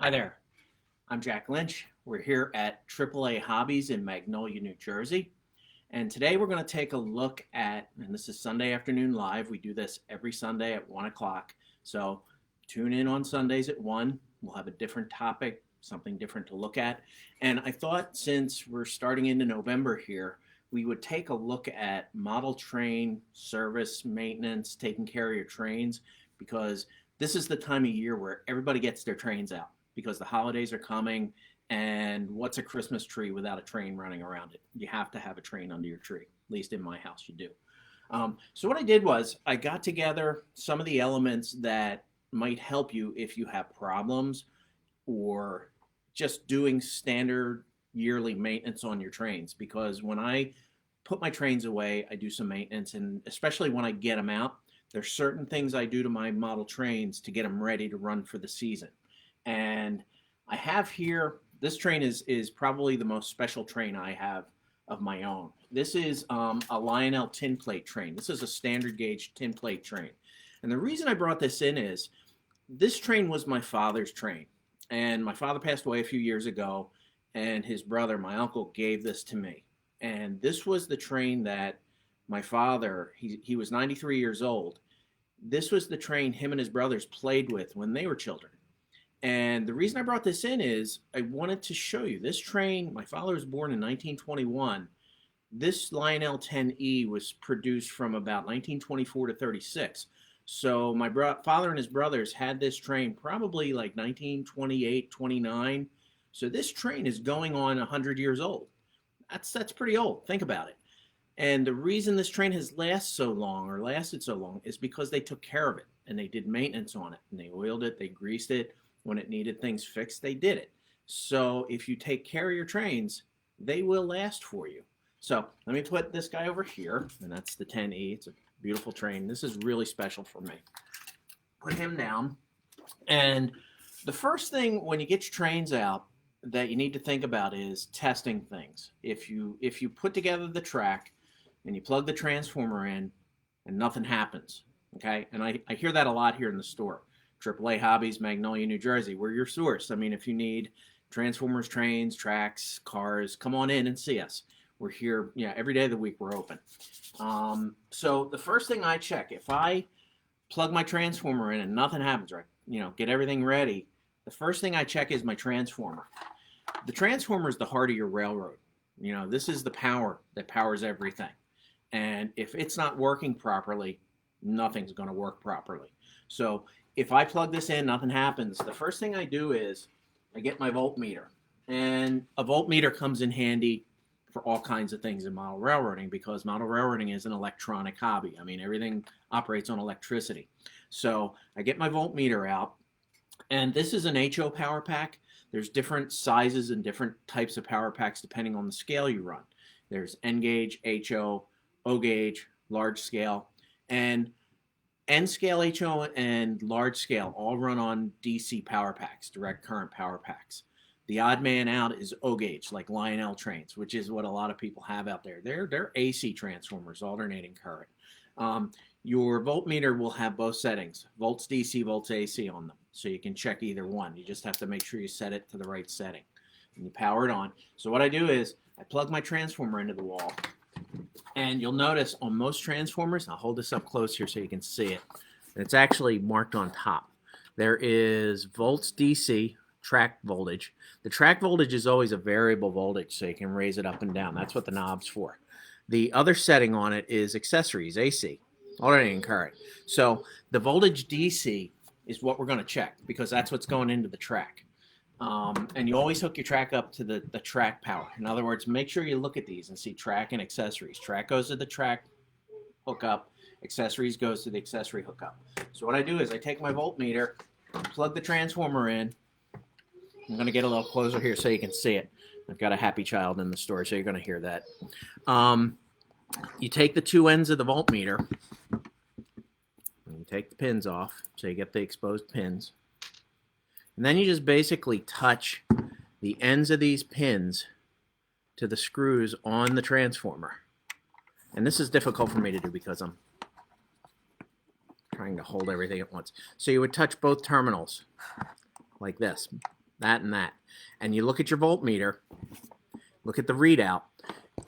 Hi there. I'm Jack Lynch. We're here at AAA Hobbies in Magnolia, New Jersey. And today we're going to take a look at, and this is Sunday afternoon live. We do this every Sunday at 1 o'clock. So tune in on Sundays at 1. We'll have a different topic, something different to look at. And I thought since we're starting into November here, we would take a look at model train service, maintenance, taking care of your trains, because this is the time of year where everybody gets their trains out because the holidays are coming. And what's a Christmas tree without a train running around it? You have to have a train under your tree. At least in my house, you do. So what I did was I got together some of the elements that might help you if you have problems or just doing standard yearly maintenance on your trains. Because when I put my trains away, I do some maintenance, and especially when I get them out, there's certain things I do to my model trains to get them ready to run for the season. And I have here, this train is probably the most special train I have of my own. This is a Lionel tin plate train. This is a standard gauge tin plate train. And the reason I brought this in is this train was my father's train. And my father passed away a few years ago, and his brother, my uncle, gave this to me. And this was the train that my father, he was 93 years old. This was the train him and his brothers played with when they were children. And the reason I brought this in is I wanted to show you this train. My father was born in 1921. This Lionel 10E was produced from about 1924 to 36. So my father and his brothers had this train probably like 1928, 29. So this train is going on 100 years old. That's pretty old. Think about it. And the reason this train has lasted so long is because they took care of it and they did maintenance on it and they oiled it, they greased it. When it needed things fixed, they did it. So if you take care of your trains, they will last for you. So let me put this guy over here, and that's the 10E. It's a beautiful train. This is really special for me. Put him down. And the first thing when you get your trains out that you need to think about is testing things. If you put together the track and you plug the transformer in and nothing happens, okay? And I hear that a lot here in the store. AAA Hobbies, Magnolia, New Jersey. We're your source. I mean, if you need transformers, trains, tracks, cars, come on in and see us. We're here, every day of the week we're open. So the first thing I check, if I plug my transformer in and nothing happens, right, get everything ready, the first thing I check is my transformer. The transformer is the heart of your railroad. This is the power that powers everything. And if it's not working properly, nothing's going to work properly. So if I plug this in, nothing happens, the first thing I do is I get my voltmeter. And a voltmeter comes in handy for all kinds of things in model railroading because model railroading is an electronic hobby. I mean, everything operates on electricity. So I get my voltmeter out, and this is an HO power pack. There's different sizes and different types of power packs depending on the scale you run. There's N gauge, HO, O gauge, large scale, and N scale HO and large scale all run on DC power packs, direct current power packs. The odd man out is O gauge, like Lionel trains, which is what a lot of people have out there. They're AC transformers, alternating current. Your voltmeter will have both settings, volts DC, volts AC on them. So you can check either one. You just have to make sure you set it to the right setting. And you power it on. So what I do is I plug my transformer into the wall. And you'll notice on most transformers, I'll hold this up close here so you can see it. It's actually marked on top. There is volts DC, track voltage. The track voltage is always a variable voltage, so you can raise it up and down. That's what the knob's for. The other setting on it is accessories, AC, alternating current. So the voltage DC is what we're going to check because that's what's going into the track. And you always hook your track up to the track power. In other words, make sure you look at these and see track and accessories. Track goes to the track hookup. Accessories goes to the accessory hookup. So what I do is I take my voltmeter, plug the transformer in. I'm going to get a little closer here so you can see it. I've got a happy child in the store, so you're going to hear that. You take the two ends of the voltmeter. And you take the pins off so you get the exposed pins. And then you just basically touch the ends of these pins to the screws on the transformer. And this is difficult for me to do because I'm trying to hold everything at once. So you would touch both terminals like this. that, and that. And you look at your voltmeter, look at the readout,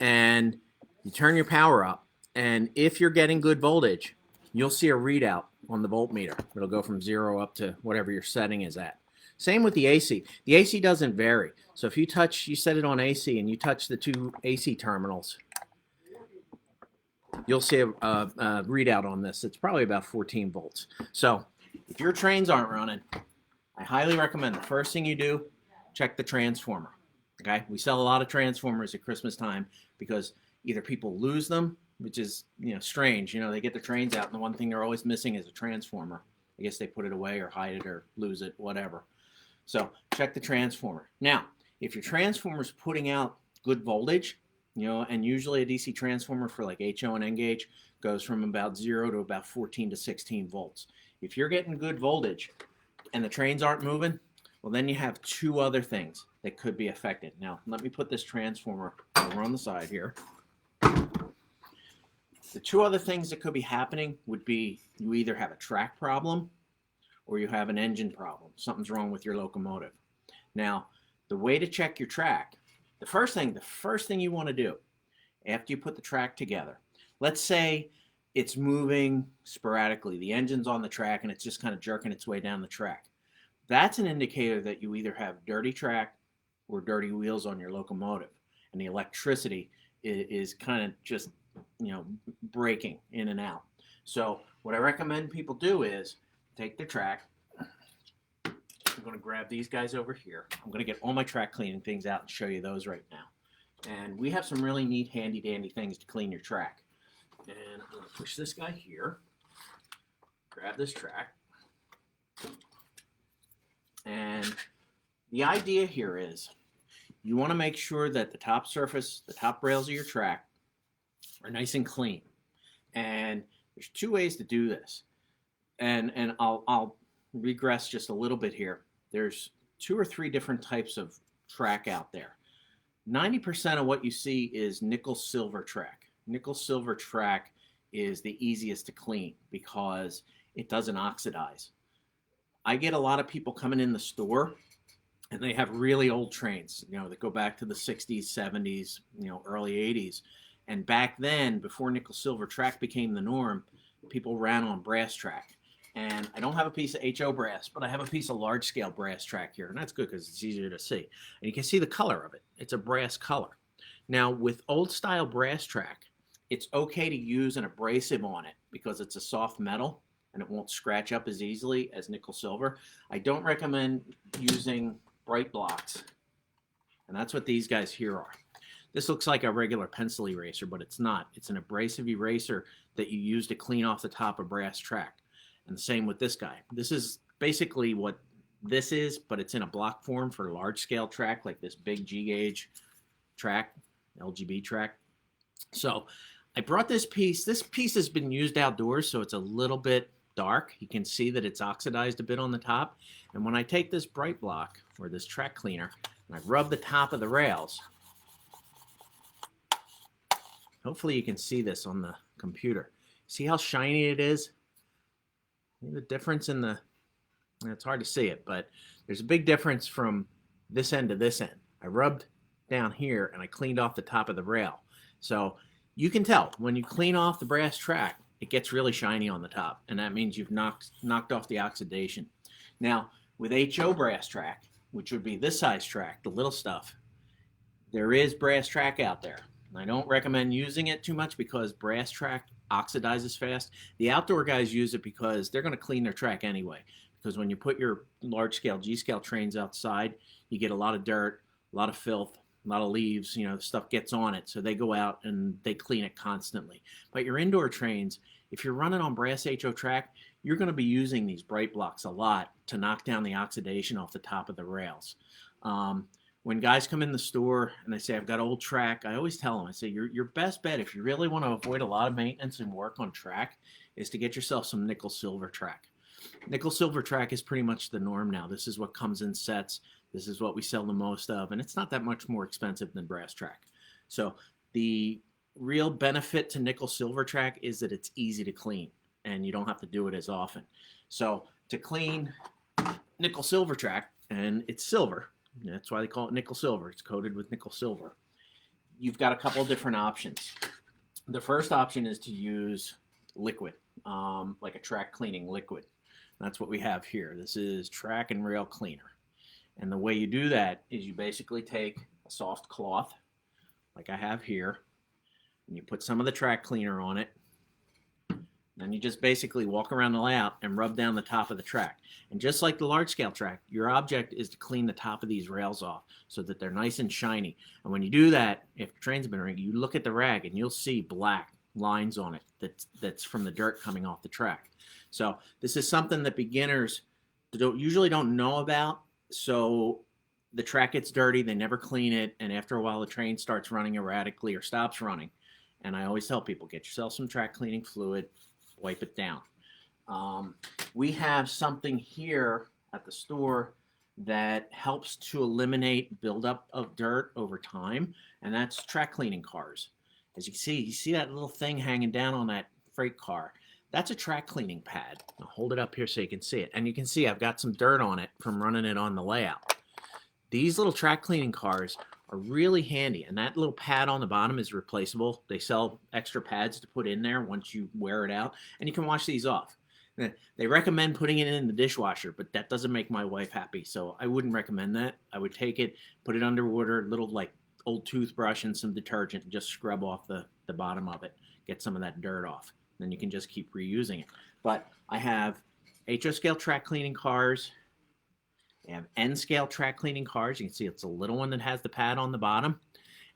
and you turn your power up. And if you're getting good voltage, you'll see a readout on the voltmeter. It'll go from 0 up to whatever your setting is at. Same with the AC. The AC doesn't vary. So if you set it on AC and you touch the 2 AC terminals, you'll see a readout on this. It's probably about 14 volts. So if your trains aren't running, I highly recommend the first thing you do, check the transformer. Okay? We sell a lot of transformers at Christmas time because either people lose them, which is, strange. They get their trains out and the one thing they're always missing is a transformer. I guess they put it away or hide it or lose it, whatever. So check the transformer. Now, if your transformer is putting out good voltage, and usually a DC transformer for like HO and N gauge goes from about 0 to about 14 to 16 volts. If you're getting good voltage and the trains aren't moving, well, then you have 2 other things that could be affected. Now, let me put this transformer over on the side here. The 2 other things that could be happening would be you either have a track problem or you have an engine problem. Something's wrong with your locomotive. Now, the way to check your track, the first thing you want to do after you put the track together, let's say it's moving sporadically. The engine's on the track and it's just kind of jerking its way down the track. That's an indicator that you either have dirty track or dirty wheels on your locomotive. And the electricity is kind of just, breaking in and out. So what I recommend people do is take the track. I'm going to grab these guys over here. I'm going to get all my track cleaning things out and show you those right now. And we have some really neat handy dandy things to clean your track. And I'm going to push this guy here, grab this track. And the idea here is you want to make sure that the top surface, the top rails of your track are nice and clean. And there's 2 ways to do this. And I'll regress just a little bit here. There's 2 or 3 different types of track out there. 90% of what you see is nickel silver track. Nickel silver track is the easiest to clean because it doesn't oxidize. I get a lot of people coming in the store and they have really old trains, that go back to the 60s, 70s, early 80s. And back then, before nickel silver track became the norm, people ran on brass track. And I don't have a piece of HO brass, but I have a piece of large scale brass track here. And that's good because it's easier to see. And you can see the color of it. It's a brass color. Now, with old style brass track, it's okay to use an abrasive on it because it's a soft metal and it won't scratch up as easily as nickel silver. I don't recommend using bright blocks. And that's what these guys here are. This looks like a regular pencil eraser, but it's not. It's an abrasive eraser that you use to clean off the top of brass track. And the same with this guy. This is basically what this is, but it's in a block form for large scale track, like this big G gauge track, LGB track. So I brought this piece. This piece has been used outdoors, so it's a little bit dark. You can see that it's oxidized a bit on the top. And when I take this bright block, or this track cleaner, and I rub the top of the rails, hopefully you can see this on the computer. See how shiny it is? The difference in it's hard to see it, but there's a big difference from this end to this end. I rubbed down here and I cleaned off the top of the rail. So you can tell when you clean off the brass track, it gets really shiny on the top, and that means you've knocked off the oxidation. Now, with HO brass track, which would be this size track, the little stuff, there is brass track out there. I don't recommend using it too much because brass track oxidizes fast. The outdoor guys use it because they're going to clean their track anyway. Because when you put your large scale G-scale trains outside, you get a lot of dirt, a lot of filth, a lot of leaves, stuff gets on it. So they go out and they clean it constantly. But your indoor trains, if you're running on brass HO track, you're going to be using these bright blocks a lot to knock down the oxidation off the top of the rails. When guys come in the store and they say, I've got old track, I always tell them, I say, your best bet, if you really want to avoid a lot of maintenance and work on track, is to get yourself some nickel silver track. Nickel silver track is pretty much the norm now. This is what comes in sets. This is what we sell the most of, and it's not that much more expensive than brass track. So the real benefit to nickel silver track is that it's easy to clean, and you don't have to do it as often. So to clean nickel silver track, and it's silver. That's why they call it nickel silver. It's coated with nickel silver. You've got a couple of different options. The first option is to use liquid, like a track cleaning liquid. That's what we have here. This is track and rail cleaner. And the way you do that is you basically take a soft cloth, like I have here, and you put some of the track cleaner on it. Then you just basically walk around the layout and rub down the top of the track. And just like the large scale track, your object is to clean the top of these rails off so that they're nice and shiny. And when you do that, if the train's been running, you look at the rag and you'll see black lines on it that's from the dirt coming off the track. So this is something that beginners usually don't know about. So the track gets dirty, they never clean it, and after a while the train starts running erratically or stops running. And I always tell people, get yourself some track cleaning fluid, wipe it down. We have something here at the store that helps to eliminate buildup of dirt over time, and that's track cleaning cars. As you see that little thing hanging down on that freight car? That's a track cleaning pad. I'll hold it up here so you can see it. And you can see I've got some dirt on it from running it on the layout. These little track cleaning cars are really handy, and that little pad on the bottom is replaceable. They sell extra pads to put in there once you wear it out, and you can wash these off. They recommend putting it in the dishwasher, but that doesn't make my wife happy, so I wouldn't recommend that. I would take it, put it under water, little like old toothbrush and some detergent, and just scrub off the bottom of it, get some of that dirt off. Then you can just keep reusing it. But I have HO scale track cleaning cars. I have N scale track cleaning cars. You can see it's a little one that has the pad on the bottom.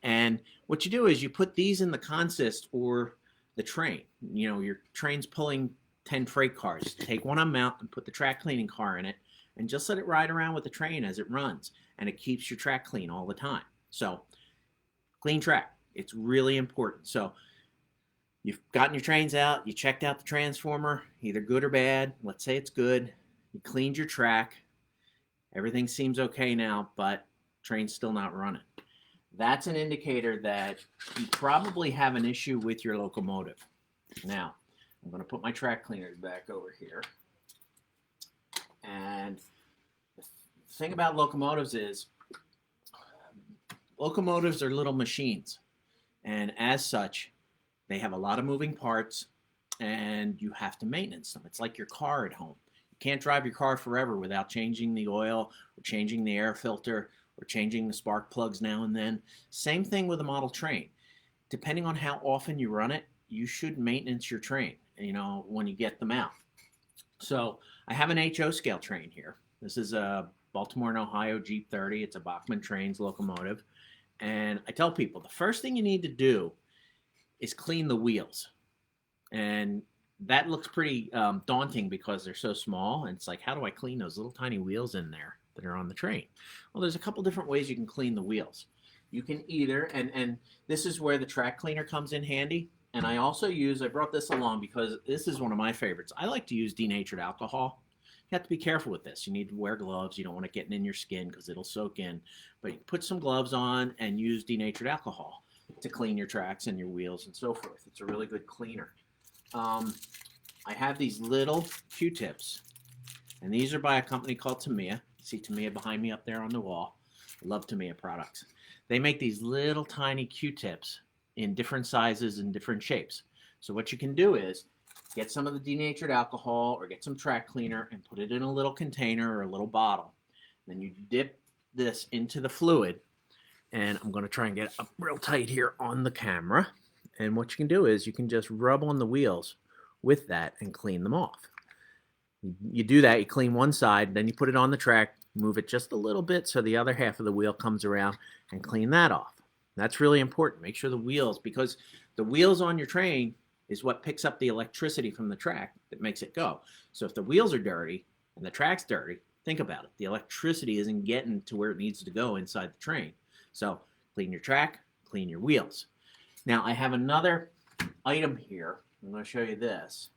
And what you do is you put these in the consist or the train. You know, your train's pulling 10 freight cars. Take one of them out and put the track cleaning car in it and just let it ride around with the train as it runs. And it keeps your track clean all the time. So clean track, it's really important. So you've gotten your trains out, you checked out the transformer, either good or bad. Let's say it's good. You cleaned your track. Everything seems okay now, but train's still not running. That's an indicator that you probably have an issue with your locomotive. Now, I'm going to put my track cleaners back over here. And the thing about locomotives is locomotives are little machines. And as such, they have a lot of moving parts, and you have to maintenance them. It's like your car at home. You can't drive your car forever without changing the oil or changing the air filter or changing the spark plugs now and then. Same thing with a model train. Depending on how often you run it, you should maintenance your train, you know, when you get them out. So I have an HO scale train here. This is a Baltimore and Ohio Jeep 30. It's a Bachmann Trains locomotive. And I tell people the first thing you need to do is clean the wheels. And that looks pretty daunting because they're so small. And it's like, how do I clean those little tiny wheels in there that are on the train? Well, there's a couple different ways you can clean the wheels. You can either, and this is where the track cleaner comes in handy. And I also I brought this along because this is one of my favorites. I like to use denatured alcohol. You have to be careful with this. You need to wear gloves. You don't want it getting in your skin because it'll soak in. But you put some gloves on and use denatured alcohol to clean your tracks and your wheels and so forth. It's a really good cleaner. I have these little Q-tips, and these are by a company called Tamiya. You see Tamiya behind me up there on the wall. I love Tamiya products. They make these little tiny Q-tips in different sizes and different shapes. So what you can do is get some of the denatured alcohol or get some track cleaner and put it in a little container or a little bottle. Then you dip this into the fluid, and I'm going to try and get it up real tight here on the camera. And what you can do is you can just rub on the wheels with that and clean them off. You do that, you clean one side, then you put it on the track, move it just a little bit so the other half of the wheel comes around and clean that off. That's really important. Make sure the wheels, because the wheels on your train is what picks up the electricity from the track that makes it go. So if the wheels are dirty and the track's dirty, think about it. The electricity isn't getting to where it needs to go inside the train. So clean your track, clean your wheels. Now I have another item here. I'm going to show you this.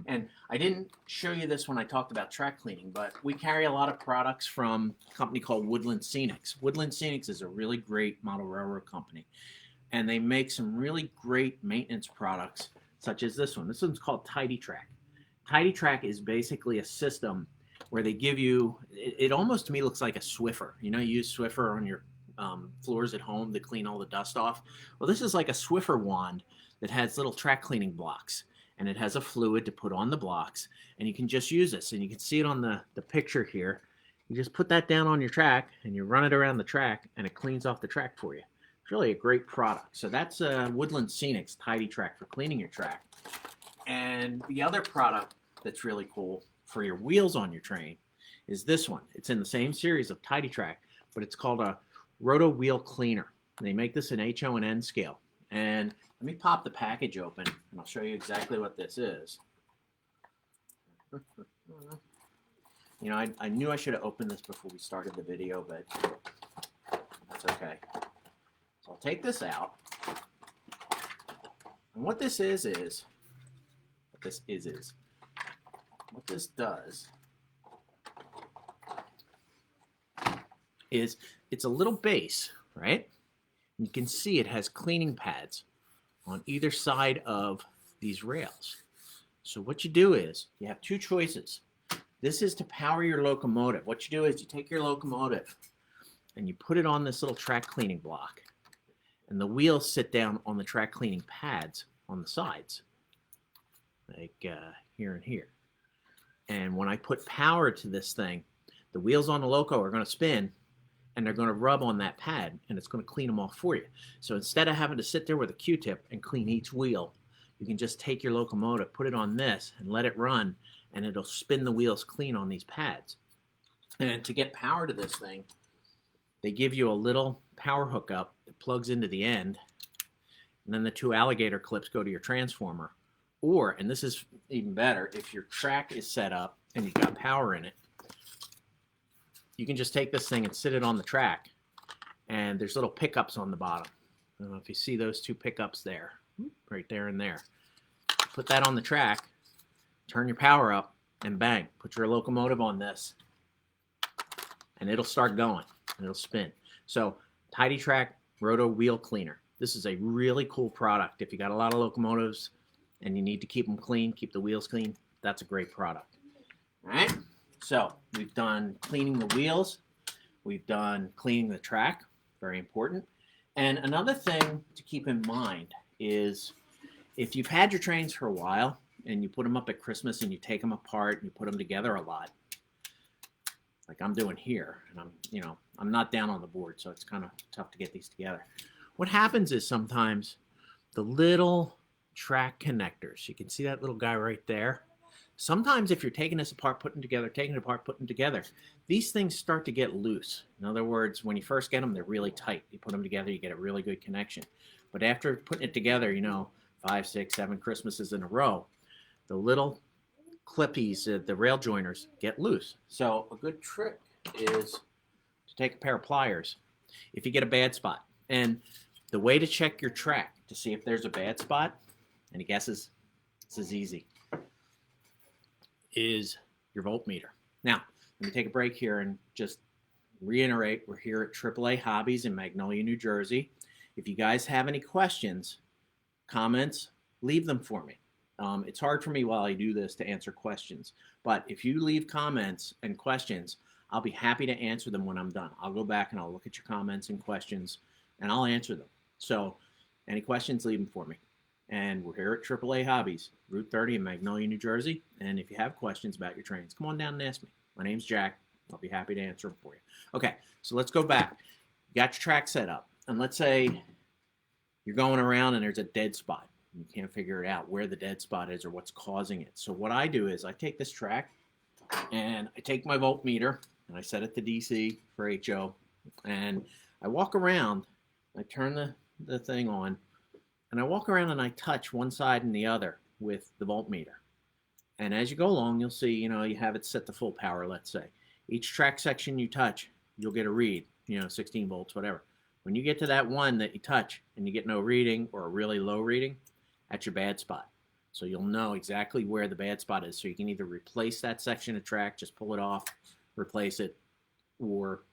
And I didn't show you this when I talked about track cleaning, but we carry a lot of products from a company called Woodland Scenics. Woodland Scenics is a really great model railroad company. And they make some really great maintenance products, such as this one. This one's called Tidy Track. Tidy Track is basically a system where they give you, it almost to me looks like a Swiffer. You know, you use Swiffer on your floors at home to clean all the dust off. Well, this is like a Swiffer wand that has little track cleaning blocks, and it has a fluid to put on the blocks, and you can just use this. And you can see it on the picture here. You just put that down on your track, and you run it around the track, and it cleans off the track for you. It's really a great product. So that's Woodland Scenics Tidy Track for cleaning your track. And the other product that's really cool for your wheels on your train is this one. It's in the same series of Tidy Track, but it's called a Roto Wheel Cleaner. They make this in HO&N scale. And let me pop the package open, and I'll show you exactly what this is. You know, I knew I should have opened this before we started the video, but that's okay. So I'll take this out. And what this is, what this does is it's a little base, right? And you can see it has cleaning pads on either side of these rails. So what you do is you have two choices. This is to power your locomotive. What you do is you take your locomotive and you put it on this little track cleaning block, and the wheels sit down on the track cleaning pads on the sides, like here and here. And when I put power to this thing, the wheels on the loco are going to spin, and they're going to rub on that pad, and it's going to clean them off for you. So instead of having to sit there with a Q-tip and clean each wheel, you can just take your locomotive, put it on this, and let it run, and it'll spin the wheels clean on these pads. And to get power to this thing, they give you a little power hookup that plugs into the end, and then the two alligator clips go to your transformer. Or, and this is even better, if your track is set up and you've got power in it, you can just take this thing and sit it on the track, and there's little pickups on the bottom. I don't know if you see those two pickups there, right there and there. Put that on the track, turn your power up, and bang, put your locomotive on this, and it'll start going, and it'll spin. So Tidy Track Roto Wheel Cleaner. This is a really cool product. If you got a lot of locomotives and you need to keep them clean, keep the wheels clean, that's a great product. All right, so we've done cleaning the wheels. We've done cleaning the track, very important. And another thing to keep in mind is if you've had your trains for a while and you put them up at Christmas and you take them apart and you put them together a lot, like I'm doing here, and I'm not down on the board, so it's kind of tough to get these together. What happens is sometimes the little track connectors, you can see that little guy right there. Sometimes if you're taking this apart, putting it apart, putting together, these things start to get loose. In other words, when you first get them, they're really tight. You put them together, you get a really good connection. But after putting it together, 5, 6, 7 Christmases in a row, the little clippies, the rail joiners, get loose. So a good trick is to take a pair of pliers if you get a bad spot. And the way to check your track to see if there's a bad spot, any guesses? This is easy, is your voltmeter. Now, let me take a break here and just reiterate, we're here at AAA Hobbies in Magnolia, New Jersey. If you guys have any questions, comments, leave them for me. It's hard for me while I do this to answer questions, but if you leave comments and questions, I'll be happy to answer them when I'm done. I'll go back and I'll look at your comments and questions, and I'll answer them. So any questions, leave them for me. And we're here at AAA Hobbies, Route 30 in Magnolia, New Jersey. And if you have questions about your trains, come on down and ask me. My name's Jack. I'll be happy to answer them for you. Okay, so let's go back. You got your track set up. And let's say you're going around and there's a dead spot. You can't figure it out where the dead spot is or what's causing it. So what I do is I take this track and I take my voltmeter and I set it to DC for HO. And I walk around, I turn the thing on, and I walk around and I touch one side and the other with the voltmeter. And as you go along, you'll see, you have it set to full power, let's say. Each track section you touch, you'll get a read, 16 volts, whatever. When you get to that one that you touch and you get no reading or a really low reading, that's your bad spot. So you'll know exactly where the bad spot is. So you can either replace that section of track, just pull it off, replace it, or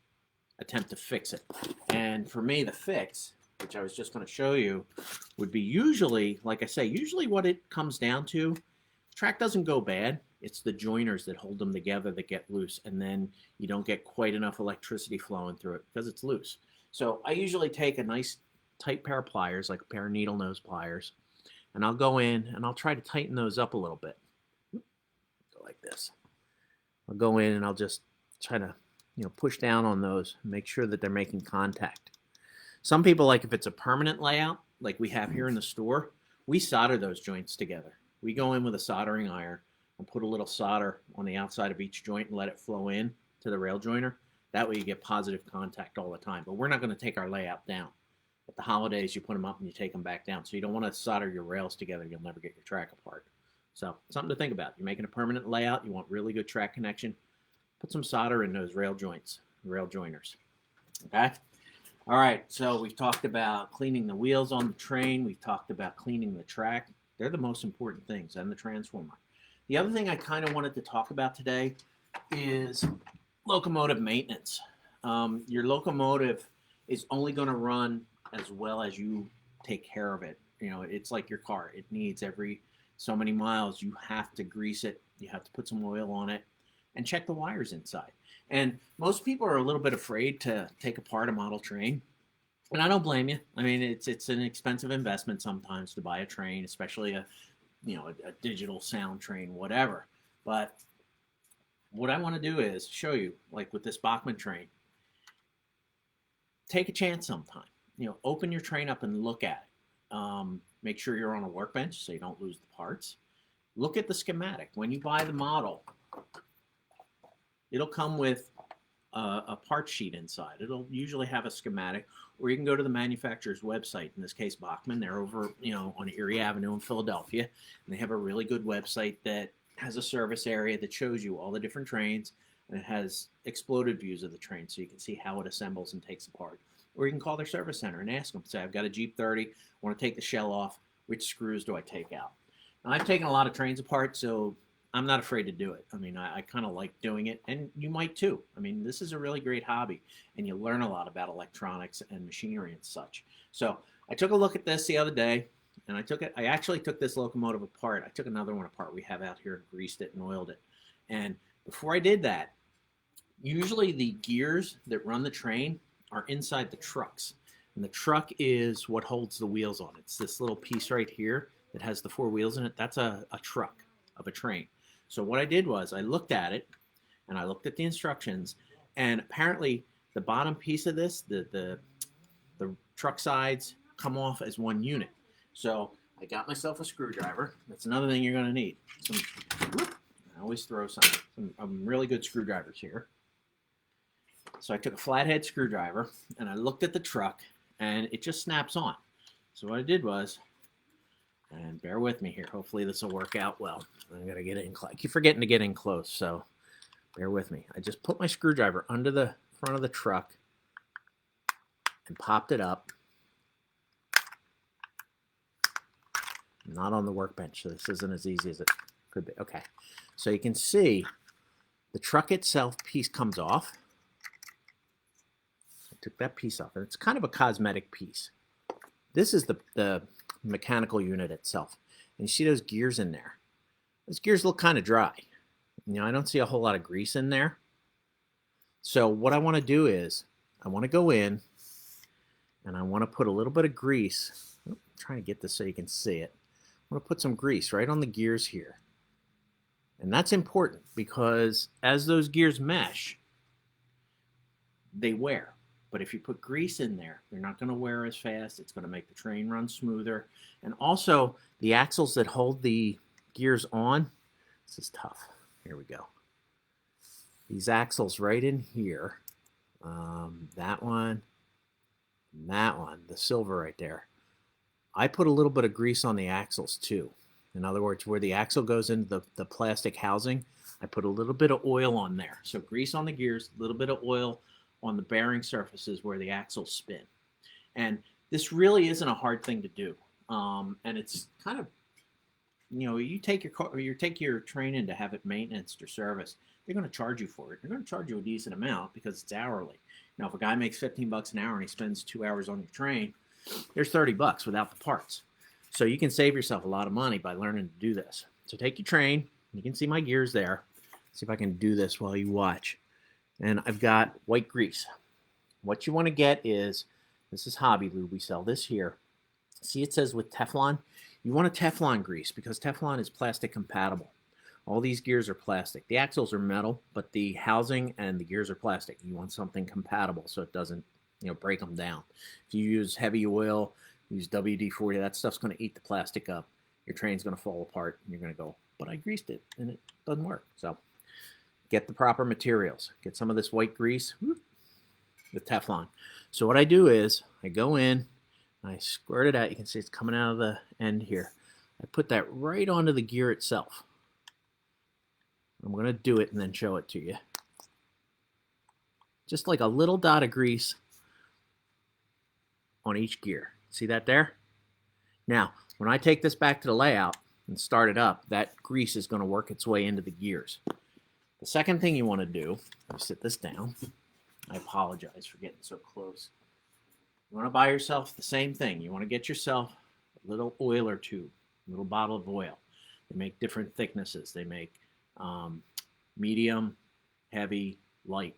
attempt to fix it. And for me, the fix, which I was just going to show you, would be usually, like I say, usually what it comes down to, track doesn't go bad. It's the joiners that hold them together that get loose, and then you don't get quite enough electricity flowing through it because it's loose. So I usually take a nice tight pair of pliers, like a pair of needle nose pliers, and I'll go in and I'll try to tighten those up a little bit. Go like this. I'll go in and I'll just try to, push down on those, make sure that they're making contact. Some people, like if it's a permanent layout, like we have here in the store, we solder those joints together. We go in with a soldering iron and put a little solder on the outside of each joint and let it flow in to the rail joiner. That way you get positive contact all the time. But we're not going to take our layout down. At the holidays, you put them up and you take them back down. So you don't want to solder your rails together. You'll never get your track apart. So something to think about. You're making a permanent layout. You want really good track connection. Put some solder in those rail joints, rail joiners. Okay? All right, so we've talked about cleaning the wheels on the train. We've talked about cleaning the track. They're the most important things, and the transformer. The other thing I kind of wanted to talk about today is locomotive maintenance. Your locomotive is only going to run as well as you take care of it. It's like your car. It needs every so many miles. You have to grease it. You have to put some oil on it and check the wires inside. And most people are a little bit afraid to take apart a model train. And I don't blame you. I mean, it's an expensive investment sometimes to buy a train, especially a digital sound train, whatever. But what I want to do is show you, like with this Bachmann train, take a chance sometime. Open your train up and look at it. Make sure you're on a workbench so you don't lose the parts. Look at the schematic. When you buy the model, it'll come with a part sheet inside. It'll usually have a schematic, or you can go to the manufacturer's website. In this case, Bachmann. They're over, on Erie Avenue in Philadelphia, and they have a really good website that has a service area that shows you all the different trains, and it has exploded views of the train, so you can see how it assembles and takes apart. Or you can call their service center and ask them. Say, I've got a Jeep 30, I want to take the shell off. Which screws do I take out? Now, I've taken a lot of trains apart, so I'm not afraid to do it. I mean, I kind of like doing it, and you might too. I mean, this is a really great hobby, and you learn a lot about electronics and machinery and such. So I took a look at this the other day, and I actually took this locomotive apart. I took another one apart we have out here and greased it and oiled it. And before I did that, usually the gears that run the train are inside the trucks. And the truck is what holds the wheels on. It's this little piece right here that has the 4 wheels in it. That's a truck of a train. So what I did was I looked at it, and I looked at the instructions, and apparently the bottom piece of this, the truck sides, come off as one unit. So I got myself a screwdriver. That's another thing you're going to need. I always throw some really good screwdrivers here. So I took a flathead screwdriver, and I looked at the truck, and it just snaps on. So what I did was, and bear with me here, hopefully this will work out well. I'm going to get in close. I keep forgetting to get in close, so bear with me. I just put my screwdriver under the front of the truck and popped it up. Not on the workbench, so this isn't as easy as it could be. Okay, so you can see the truck itself piece comes off. I took that piece off, and it's kind of a cosmetic piece. This is the mechanical unit itself. And you see those gears in there. Those gears look kind of dry. I don't see a whole lot of grease in there. So what I want to do is I want to go in and I want to put a little bit of grease. I'm trying to get this so you can see it. I want to put some grease right on the gears here. And that's important because as those gears mesh, they wear. But if you put grease in there, they're not going to wear as fast. It's going to make the train run smoother. And also, the axles that hold the gears on, this is tough. Here we go. These axles right in here, that one, and that one, the silver right there. I put a little bit of grease on the axles too. In other words, where the axle goes into the plastic housing, I put a little bit of oil on there. So grease on the gears, a little bit of oil on the bearing surfaces where the axles spin. And this really isn't a hard thing to do. And it's kind of, you take your car, or you take your train in to have it maintained or serviced, they're going to charge you for it. They're going to charge you a decent amount because it's hourly. Now, if a guy makes $15 an hour and he spends 2 hours on your train, there's $30 without the parts. So you can save yourself a lot of money by learning to do this. So take your train, You can see my gears there. See if I can do this while you watch. And I've got white grease. What you want to get is, this is Hobby Lube. We sell this here. See, it says with Teflon. You want a Teflon grease because Teflon is plastic compatible. All these gears are plastic. The axles are metal, but the housing and the gears are plastic. You want something compatible so it doesn't, break them down. If you use heavy oil, use WD-40, that stuff's going to eat the plastic up. Your train's going to fall apart, and you're going to go, but I greased it, and it doesn't work. So get the proper materials. Get some of this white grease with Teflon. So what I do is I go in, I squirt it out. You can see it's coming out of the end here. I put that right onto the gear itself. I'm going to do it and then show it to you. Just like a little dot of grease on each gear. See that there? Now, when I take this back to the layout and start it up, that grease is going to work its way into the gears. The second thing you want to do, let me sit this down. I apologize for getting so close. You want to buy yourself the same thing. You want to get yourself a little oiler tube, a little bottle of oil. They make different thicknesses. They make medium, heavy, light.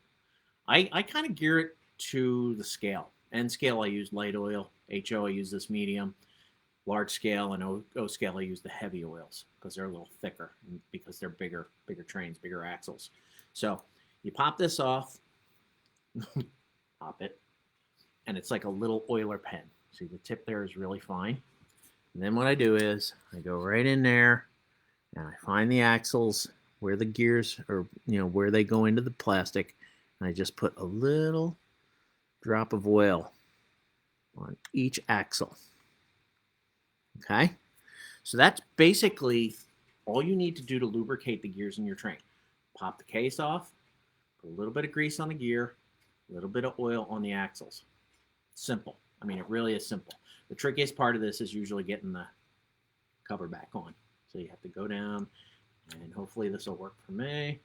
I kind of gear it to the scale. N scale, I use light oil. HO, I use this medium. Large scale and O scale, I use the heavy oils because they're a little thicker and because they're bigger trains, bigger axles. So you pop this off, pop it, and it's like a little oiler pen. See, the tip there is really fine. And then what I do is I go right in there and I find the axles where the gears are, where they go into the plastic. And I just put a little drop of oil on each axle. Okay? So that's basically all you need to do to lubricate the gears in your train. Pop the case off, put a little bit of grease on the gear, a little bit of oil on the axles. Simple. I mean, it really is simple. The trickiest part of this is usually getting the cover back on. So you have to go down, and hopefully this will work for me.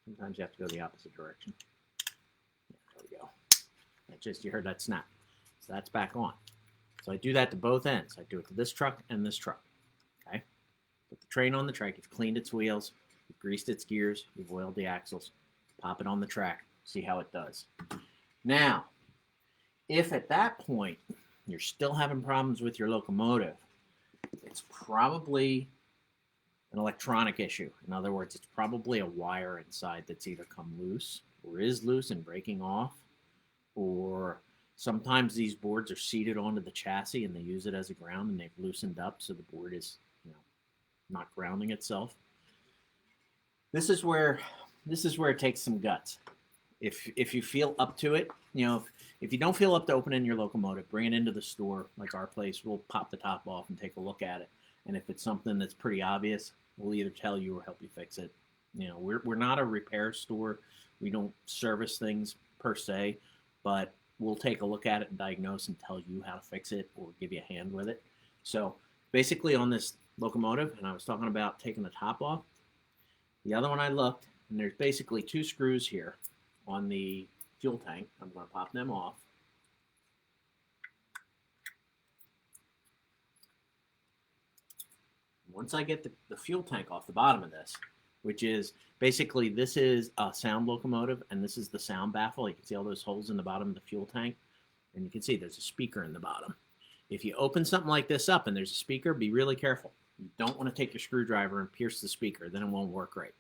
Sometimes you have to go the opposite direction. Yeah, there we go. You heard that snap. So that's back on. So I do that to both ends. I do it to this truck and this truck. Okay? Put the train on the track. You've cleaned its wheels. You've greased its gears. You've oiled the axles. Pop it on the track. See how it does. Now, if at that point you're still having problems with your locomotive, it's probably an electronic issue. In other words, it's probably a wire inside that's either come loose or is loose and breaking off, or sometimes these boards are seated onto the chassis and they use it as a ground and they've loosened up so the board is, not grounding itself. This is where it takes some guts. If you feel up to it, if you don't feel up to opening your locomotive, bring it into the store like our place. We'll pop the top off and take a look at it. And if it's something that's pretty obvious, we'll either tell you or help you fix it. We're not a repair store. We don't service things per se, but we'll take a look at it and diagnose and tell you how to fix it or give you a hand with it. So basically on this locomotive, and I was talking about taking the top off, the other one I looked, and there's basically two screws here on the fuel tank. I'm going to pop them off. Once I get the fuel tank off the bottom of this, which is basically, this is a sound locomotive and this is the sound baffle. You can see all those holes in the bottom of the fuel tank, and you can see there's a speaker in the bottom. If you open something like this up and there's a speaker, be really careful. You don't want to take your screwdriver and pierce the speaker, then it won't work right.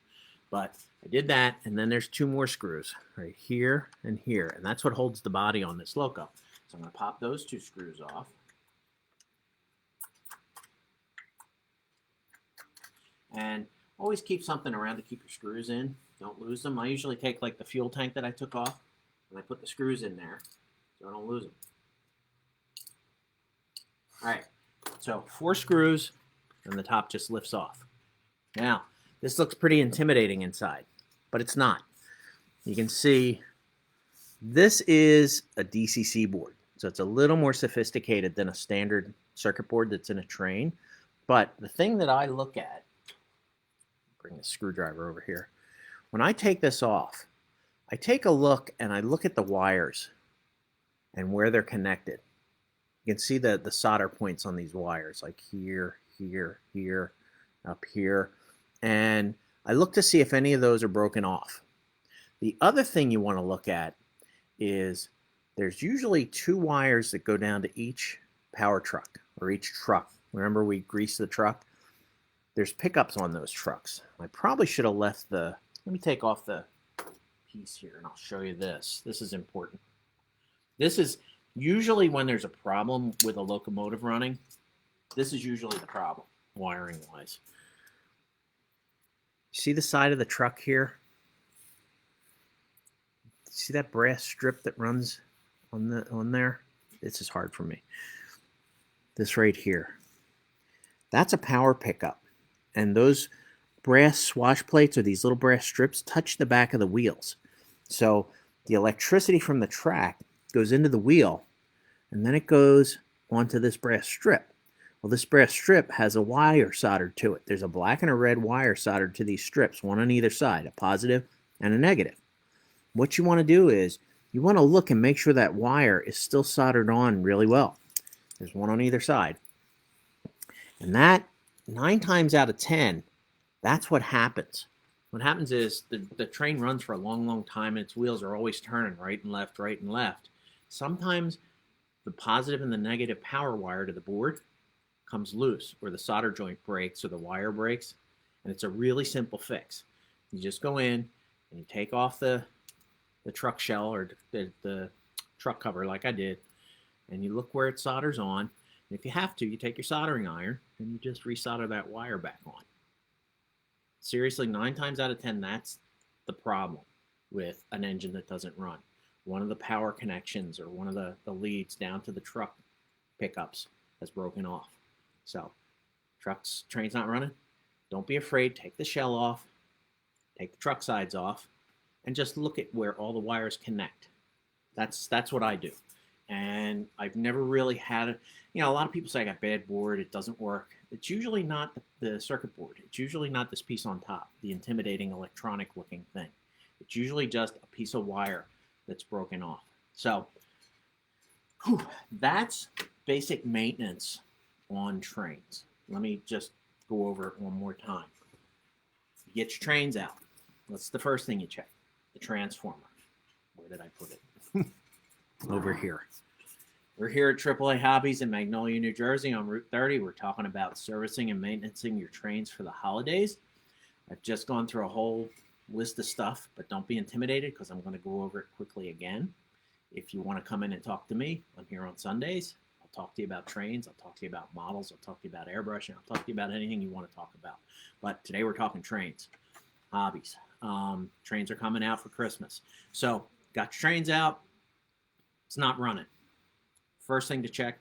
But I did that, and then there's two more screws right here and here, and that's what holds the body on this loco. So I'm going to pop those two screws off. And always keep something around to keep your screws in. Don't lose them. I usually take like the fuel tank that I took off, and I put the screws in there so I don't lose them. All right, so 4 screws, and the top just lifts off. Now, this looks pretty intimidating inside, but it's not. You can see this is a DCC board, so it's a little more sophisticated than a standard circuit board that's in a train. But the thing that I look at, bring the screwdriver over here, when I take this off, I take a look and I look at the wires and where they're connected. You can see the solder points on these wires, like here, here, here, up here. And I look to see if any of those are broken off. The other thing you want to look at is there's usually 2 wires that go down to each power truck or each truck. Remember we greased the truck? There's pickups on those trucks. I probably should have left let me take off the piece here and I'll show you this. This is important. This is usually when there's a problem with a locomotive running, this is usually the problem, wiring wise. See the side of the truck here? See that brass strip that runs on there? This is hard for me. This right here. That's a power pickup. And those brass swash plates or these little brass strips touch the back of the wheels. So the electricity from the track goes into the wheel and then it goes onto this brass strip. Well, this brass strip has a wire soldered to it. There's a black and a red wire soldered to these strips, one on either side, a positive and a negative. What you want to do is you want to look and make sure that wire is still soldered on really well. There's one on either side. And that, 9 times out of 10, that's what happens. What happens is the train runs for a long, long time and its wheels are always turning right and left, right and left. Sometimes the positive and the negative power wire to the board comes loose, or the solder joint breaks, or the wire breaks, and it's a really simple fix. You just go in and you take off the truck shell or the truck cover like I did, and you look where it solders on. And if you have to, you take your soldering iron and you just resolder that wire back on. Seriously, 9 times out of 10, that's the problem with an engine that doesn't run. One of the power connections or one of the leads down to the truck pickups has broken off. So, train's not running. Don't be afraid. Take the shell off. Take the truck sides off. And just look at where all the wires connect. That's what I do. And I've never really had a lot of people say I got bad board, it doesn't work. It's usually not the circuit board. It's usually not this piece on top, the intimidating electronic looking thing. It's usually just a piece of wire that's broken off. So that's basic maintenance on trains. Let me just go over it one more time. You get your trains out. What's the first thing you check? The transformer. Where did I put it? Over here. We're here at AAA Hobbies in Magnolia, New Jersey on Route 30. We're talking about servicing and maintaining your trains for the holidays. I've just gone through a whole list of stuff, but don't be intimidated because I'm going to go over it quickly again. If you want to come in and talk to me, I'm here on Sundays. I'll talk to you about trains. I'll talk to you about models. I'll talk to you about airbrushing. I'll talk to you about anything you want to talk about. But today we're talking trains, hobbies. Trains are coming out for Christmas. So got your trains out. It's not running. First thing to check,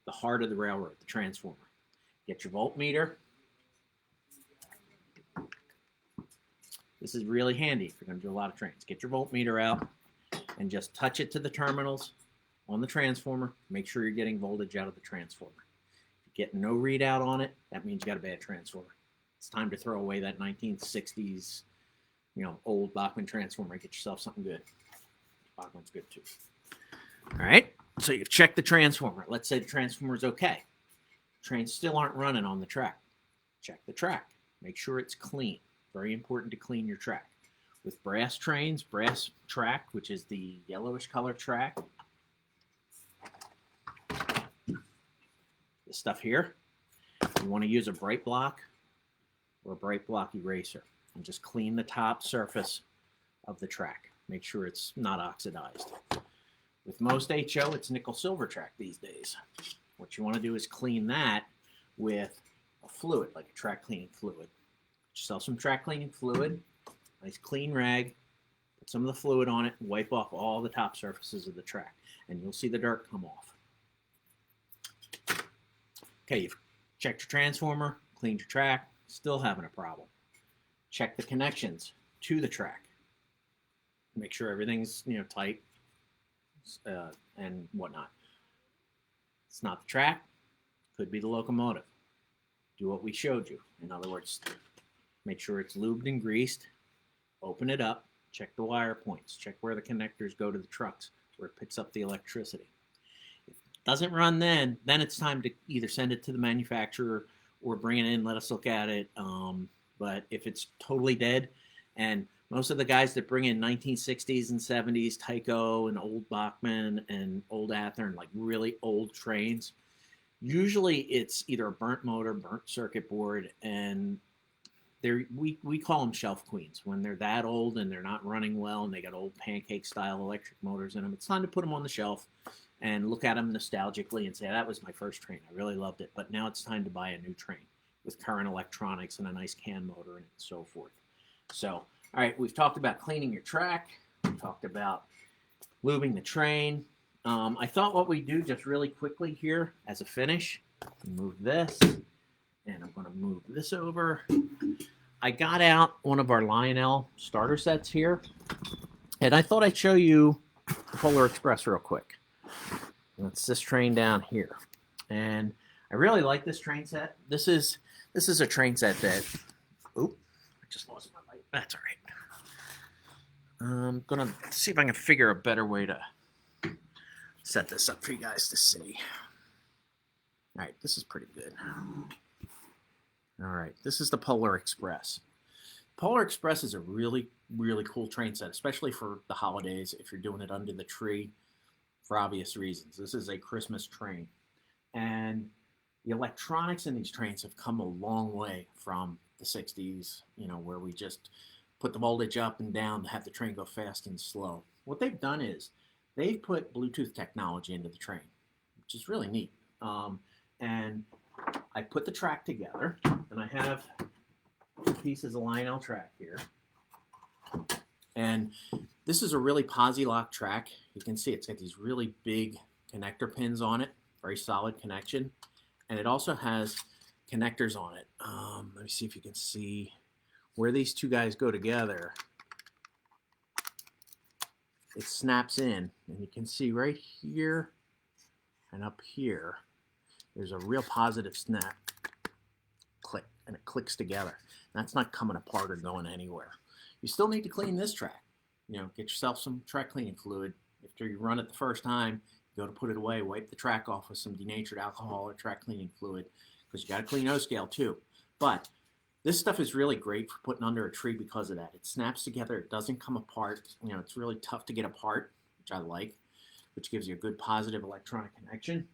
the heart of the railroad, the transformer. Get your voltmeter. This is really handy if you're going to do a lot of trains. Get your voltmeter out and just touch it to the terminals on the transformer. Make sure you're getting voltage out of the transformer. If you get no readout on it, that means you got a bad transformer. It's time to throw away that 1960s, old Bachmann transformer. Get yourself something good. Bachmann's good too. All right, so you've checked the transformer. Let's say the transformer is okay. Trains still aren't running on the track. Check the track. Make sure it's clean. Very important to clean your track. With brass trains, brass track, which is the yellowish color track, this stuff here, you want to use a bright block or a bright block eraser and just clean the top surface of the track. Make sure it's not oxidized. With most HO, it's nickel silver track these days. What you want to do is clean that with a fluid, like a track cleaning fluid. Get yourself some track cleaning fluid, nice clean rag, put some of the fluid on it, and wipe off all the top surfaces of the track, and you'll see the dirt come off. Okay, you've checked your transformer, cleaned your track, still having a problem. Check the connections to the track. Make sure everything's tight. And whatnot. It's not the track, could be the locomotive. Do what we showed you. In other words, make sure it's lubed and greased, open it up, check the wire points, check where the connectors go to the trucks, where it picks up the electricity. If it doesn't run then it's time to either send it to the manufacturer or bring it in, let us look at it. But if it's totally dead, and most of the guys that bring in 1960s and 70s Tyco and old Bachmann and old Athearn, like really old trains, usually it's either a burnt motor, burnt circuit board, and we call them shelf queens. When they're that old and they're not running well and they got old pancake style electric motors in them, it's time to put them on the shelf and look at them nostalgically and say, that was my first train, I really loved it, but now it's time to buy a new train with current electronics and a nice CAN motor in it and so forth. So all right, we've talked about cleaning your track. We've talked about lubing the train. I thought what we do just really quickly here as a finish, move this, and I'm going to move this over. I got out one of our Lionel starter sets here, and I thought I'd show you the Polar Express real quick. That's this train down here, and I really like this train set. This is a train set that, oop, I just lost my light. That's all right. I'm going to see if I can figure a better way to set this up for you guys to see. All right, this is pretty good. All right, this is the Polar Express. Polar Express is a really, really cool train set, especially for the holidays if you're doing it under the tree for obvious reasons. This is a Christmas train. And the electronics in these trains have come a long way from the 60s, where we just put the voltage up and down to have the train go fast and slow. What they've done is they've put Bluetooth technology into the train, which is really neat. And I put the track together, and I have two pieces of Lionel track here. And this is a really Posi-Loc track. You can see it's got these really big connector pins on it, very solid connection. And it also has connectors on it. Let me see if you can see where these two guys go together. It snaps in, and you can see right here and up here, there's a real positive snap click, and it clicks together. That's not coming apart or going anywhere. You still need to clean this track. Get yourself some track cleaning fluid. After you run it the first time, you go to put it away, wipe the track off with some denatured alcohol or track cleaning fluid, because you got to clean O-scale too. But this stuff is really great for putting under a tree because of that. It snaps together. It doesn't come apart. It's really tough to get apart, which I like, which gives you a good positive electronic connection.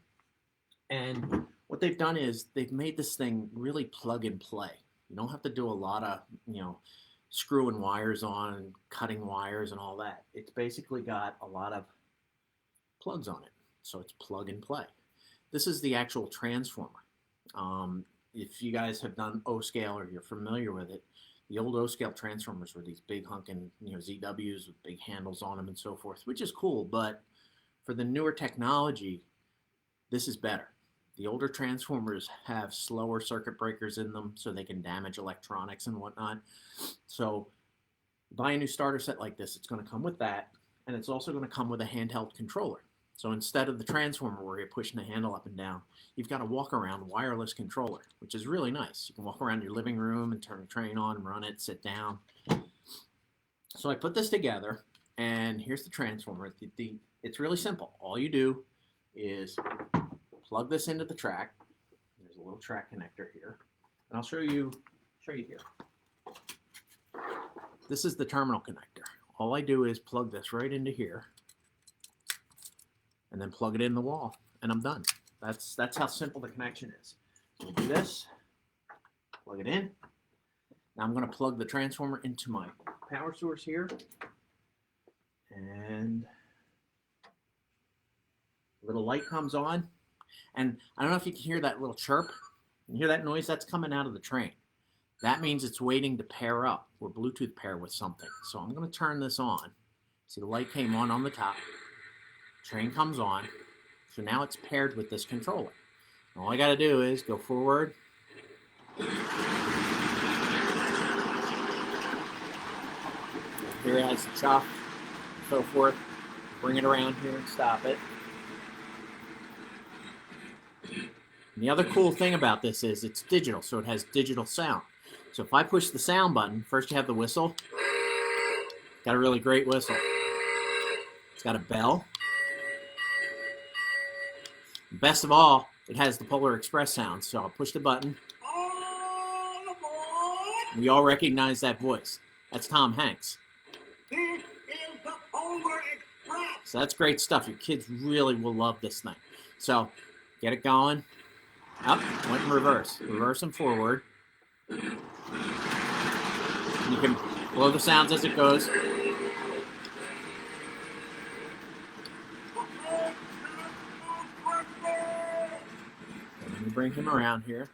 And what they've done is they've made this thing really plug and play. You don't have to do a lot of, screwing wires on and cutting wires and all that. It's basically got a lot of plugs on it. So it's plug and play. This is the actual transformer. If you guys have done O-scale or you're familiar with it, the old O-scale transformers were these big hunking, ZWs with big handles on them and so forth, which is cool. But for the newer technology, this is better. The older transformers have slower circuit breakers in them, so they can damage electronics and whatnot. So buy a new starter set like this, it's going to come with that, and it's also going to come with a handheld controller. So instead of the transformer where you're pushing the handle up and down, you've got a walk-around wireless controller, which is really nice. You can walk around your living room and turn the train on, run it, sit down. So I put this together, and here's the transformer. It's really simple. All you do is plug this into the track. There's a little track connector here, and I'll show you here. This is the terminal connector. All I do is plug this right into here, and then plug it in the wall, and I'm done. That's how simple the connection is. So we'll do this, plug it in. Now I'm going to plug the transformer into my power source here, and a little light comes on. And I don't know if you can hear that little chirp. You hear that noise? That's coming out of the train. That means it's waiting to pair up or Bluetooth pair with something. So I'm going to turn this on. See, the light came on the top. Train comes on. So now it's paired with this controller. All I got to do is go forward. Here it has the chuck, so forth. Bring it around here and stop it. And the other cool thing about this is it's digital, so it has digital sound. So if I push the sound button, first you have the whistle, Got a really great whistle. It's got a bell. Best of all, it has the Polar Express sound. So I'll push the button. We all recognize that voice. That's Tom Hanks. This is the Polar Express. So that's great stuff. Your kids really will love this thing. So get it going. Up, went in reverse. Reverse and forward. You can blow the sounds as it goes. Let me bring him around here.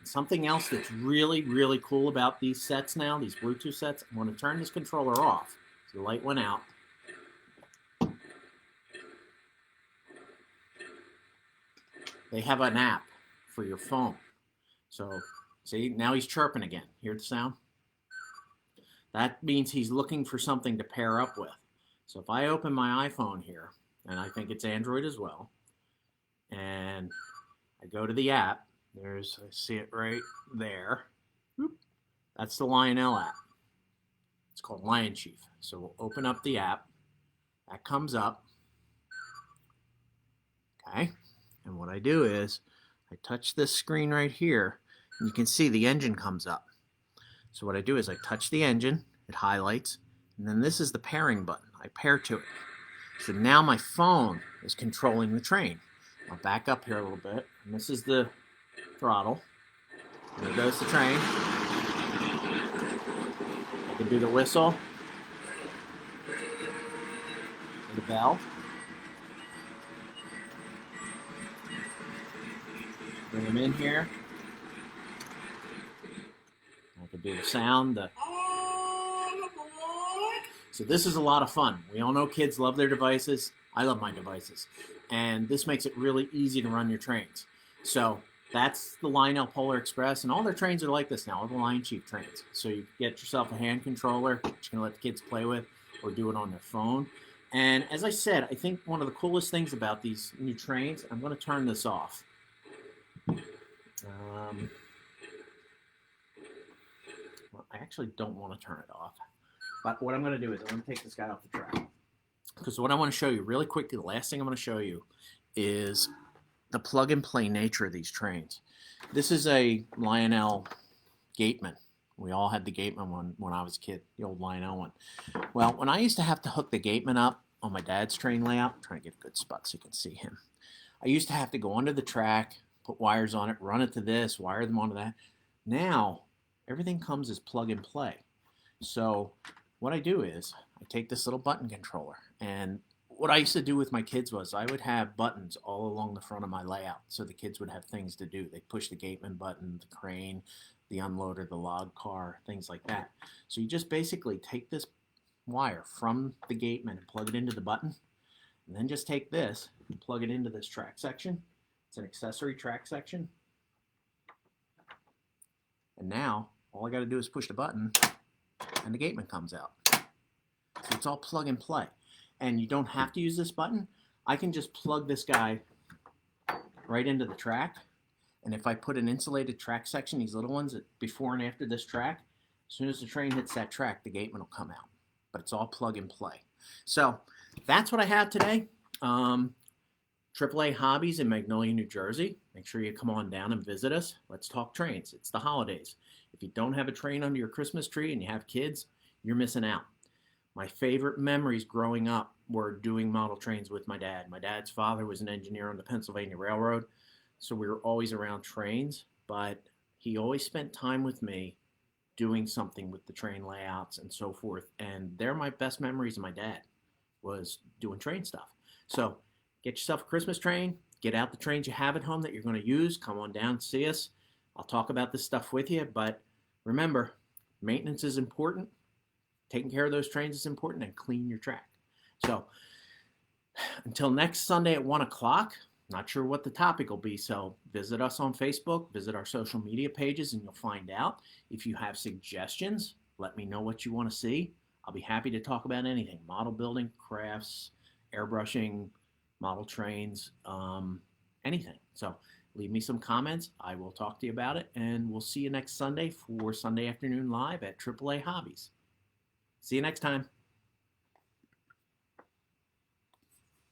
Something else that's really, really cool about these sets now, these Bluetooth sets, I'm going to turn this controller off. So the light went out. They have an app for your phone. So, see, now he's chirping again. Hear the sound? That means he's looking for something to pair up with. So if I open my iPhone here, and I think it's Android as well, and I go to the app, I see it right there. That's the Lionel app. It's called Lion Chief. So we'll open up the app. That comes up. Okay. And what I do is I touch this screen right here, and you can see the engine comes up. So what I do is I touch the engine, it highlights, and then this is the pairing button. I pair to it. So now my phone is controlling the train. I'll back up here a little bit, and this is the throttle. There goes the train. I can do the whistle, the bell. Bring them in here. I can do the sound. So this is a lot of fun. We all know kids love their devices. I love my devices. And this makes it really easy to run your trains. So that's the Lionel Polar Express, and all their trains are like this now, all the Lion Chief trains. So you get yourself a hand controller that you can let the kids play with or do it on their phone. And as I said, I think one of the coolest things about these new trains, I'm going to turn this off. Well, I actually don't want to turn it off. But what I'm going to do is I'm going to take this guy off the track. Because what I want to show you really quickly, the last thing I'm going to show you is the plug-and-play nature of these trains. This is a Lionel Gateman. We all had the Gateman one when I was a kid, the old Lionel one. Well, when I used to have to hook the Gateman up on my dad's train layout, I'm trying to get a good spot so you can see him. I used to have to go under the track, put wires on it, run it to this, wire them onto that. Now, everything comes as plug-and-play. So what I do is I take this little button controller, and what I used to do with my kids was I would have buttons all along the front of my layout so the kids would have things to do. They'd push the Gateman button, the crane, the unloader, the log car, things like that. So you just basically take this wire from the Gateman and plug it into the button, and then just take this and plug it into this track section. It's an accessory track section. And now all I got to do is push the button and the Gateman comes out. So it's all plug and play. And you don't have to use this button. I can just plug this guy right into the track. And if I put an insulated track section, these little ones, before and after this track, as soon as the train hits that track, the Gateman will come out. But it's all plug and play. So that's what I have today. AAA Hobbies in Magnolia, New Jersey. Make sure you come on down and visit us. Let's talk trains. It's the holidays. If you don't have a train under your Christmas tree and you have kids, you're missing out. My favorite memories growing up were doing model trains with my dad. My dad's father was an engineer on the Pennsylvania Railroad, so we were always around trains, but he always spent time with me doing something with the train layouts and so forth. And they're my best memories of my dad, was doing train stuff. So get yourself a Christmas train, get out the trains you have at home that you're going to use, come on down, see us. I'll talk about this stuff with you, but remember, maintenance is important. Taking care of those trains is important, and clean your track. So until next Sunday at 1 o'clock, not sure what the topic will be, so visit us on Facebook, visit our social media pages, and you'll find out. If you have suggestions, let me know what you want to see. I'll be happy to talk about anything, model building, crafts, airbrushing, model trains, anything. So Leave me some comments. I will talk to you about it, and we'll see you next Sunday for Sunday Afternoon Live at AAA Hobbies. See you next time.